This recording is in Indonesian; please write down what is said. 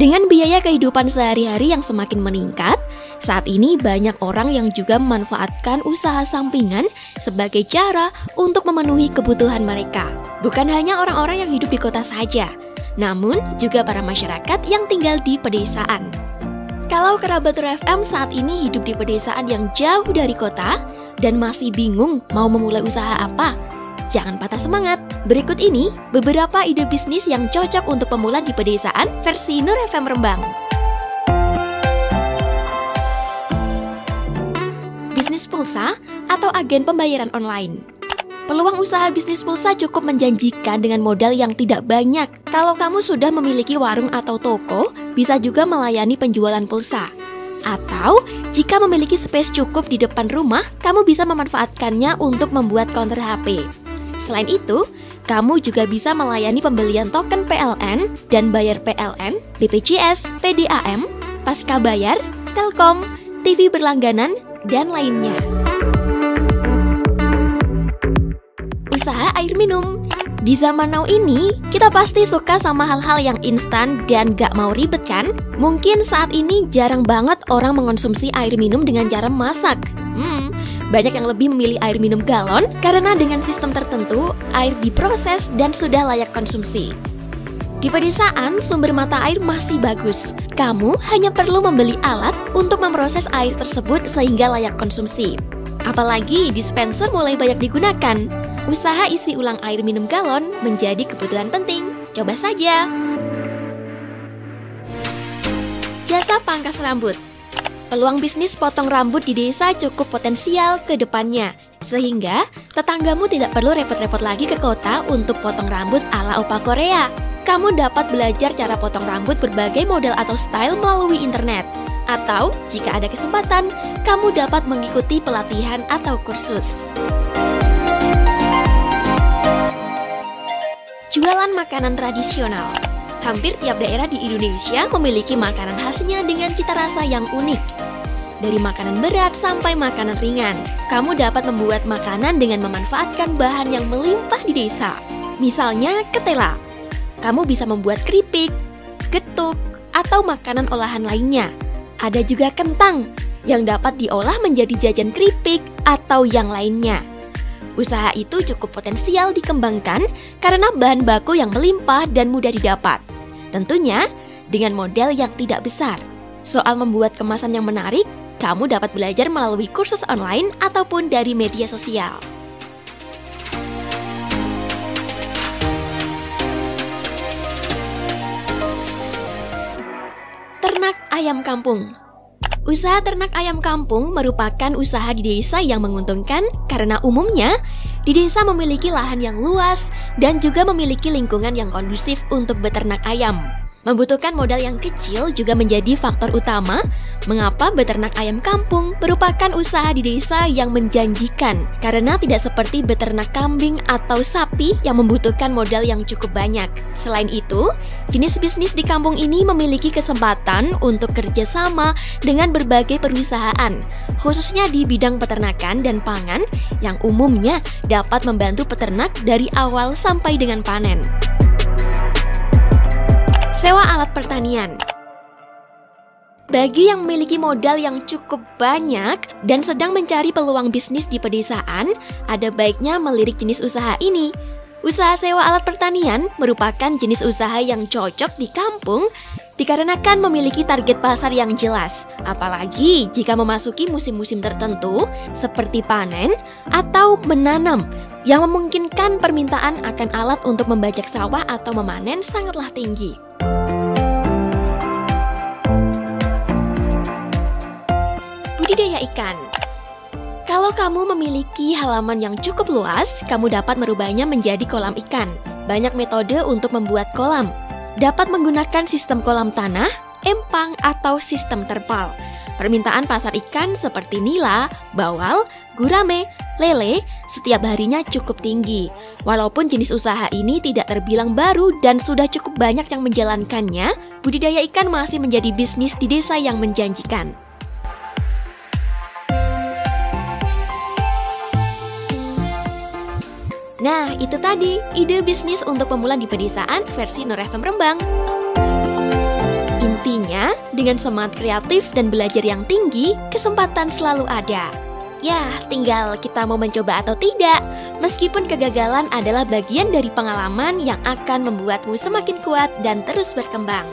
Dengan biaya kehidupan sehari-hari yang semakin meningkat, saat ini banyak orang yang juga memanfaatkan usaha sampingan sebagai cara untuk memenuhi kebutuhan mereka. Bukan hanya orang-orang yang hidup di kota saja, namun juga para masyarakat yang tinggal di pedesaan. Kalau kerabat FM saat ini hidup di pedesaan yang jauh dari kota dan masih bingung mau memulai usaha apa, jangan patah semangat. Berikut ini beberapa ide bisnis yang cocok untuk pemula di pedesaan versi Nur FM Rembang. Bisnis pulsa atau agen pembayaran online. Peluang usaha bisnis pulsa cukup menjanjikan dengan modal yang tidak banyak. Kalau kamu sudah memiliki warung atau toko, bisa juga melayani penjualan pulsa. Atau, jika memiliki space cukup di depan rumah, kamu bisa memanfaatkannya untuk membuat counter HP. Selain itu, kamu juga bisa melayani pembelian token PLN dan bayar PLN, BPJS, PDAM, pasca bayar, Telkom, TV berlangganan, dan lainnya. Usaha air minum. Di zaman now ini, kita pasti suka sama hal-hal yang instan dan gak mau ribet kan? Mungkin saat ini jarang banget orang mengonsumsi air minum dengan cara masak. Banyak yang lebih memilih air minum galon karena dengan sistem tertentu, air diproses dan sudah layak konsumsi. Di pedesaan, sumber mata air masih bagus. Kamu hanya perlu membeli alat untuk memproses air tersebut sehingga layak konsumsi. Apalagi dispenser mulai banyak digunakan. Usaha isi ulang air minum galon menjadi kebutuhan penting. Coba saja. Jasa pangkas rambut. Peluang bisnis potong rambut di desa cukup potensial ke depannya, sehingga tetanggamu tidak perlu repot-repot lagi ke kota untuk potong rambut ala opa Korea. Kamu dapat belajar cara potong rambut berbagai model atau style melalui internet. Atau, jika ada kesempatan, kamu dapat mengikuti pelatihan atau kursus. Jualan makanan tradisional. Hampir tiap daerah di Indonesia memiliki makanan khasnya dengan cita rasa yang unik. Dari makanan berat sampai makanan ringan, kamu dapat membuat makanan dengan memanfaatkan bahan yang melimpah di desa. Misalnya ketela. Kamu bisa membuat keripik, getuk, atau makanan olahan lainnya. Ada juga kentang yang dapat diolah menjadi jajan keripik atau yang lainnya. Usaha itu cukup potensial dikembangkan karena bahan baku yang melimpah dan mudah didapat. Tentunya dengan modal yang tidak besar. Soal membuat kemasan yang menarik, kamu dapat belajar melalui kursus online ataupun dari media sosial. Ternak ayam kampung. Usaha ternak ayam kampung merupakan usaha di desa yang menguntungkan karena umumnya di desa memiliki lahan yang luas dan juga memiliki lingkungan yang kondusif untuk beternak ayam. Membutuhkan modal yang kecil juga menjadi faktor utama mengapa beternak ayam kampung merupakan usaha di desa yang menjanjikan karena tidak seperti beternak kambing atau sapi yang membutuhkan modal yang cukup banyak. Selain itu, jenis bisnis di kampung ini memiliki kesempatan untuk kerjasama dengan berbagai perusahaan, khususnya di bidang peternakan dan pangan yang umumnya dapat membantu peternak dari awal sampai dengan panen. Sewa alat pertanian. Bagi yang memiliki modal yang cukup banyak dan sedang mencari peluang bisnis di pedesaan, ada baiknya melirik jenis usaha ini. Usaha sewa alat pertanian merupakan jenis usaha yang cocok di kampung dikarenakan memiliki target pasar yang jelas, apalagi jika memasuki musim-musim tertentu seperti panen atau menanam yang memungkinkan permintaan akan alat untuk membajak sawah atau memanen sangatlah tinggi. Budidaya ikan. Kalau kamu memiliki halaman yang cukup luas, kamu dapat merubahnya menjadi kolam ikan. Banyak metode untuk membuat kolam. Dapat menggunakan sistem kolam tanah, empang, atau sistem terpal. Permintaan pasar ikan seperti nila, bawal, gurame, lele setiap harinya cukup tinggi. Walaupun jenis usaha ini tidak terbilang baru dan sudah cukup banyak yang menjalankannya, budidaya ikan masih menjadi bisnis di desa yang menjanjikan. Nah, itu tadi ide bisnis untuk pemula di pedesaan versi Nur FM Rembang. Buktinya, dengan semangat kreatif dan belajar yang tinggi, kesempatan selalu ada. Ya, tinggal kita mau mencoba atau tidak. Meskipun kegagalan adalah bagian dari pengalaman yang akan membuatmu semakin kuat dan terus berkembang.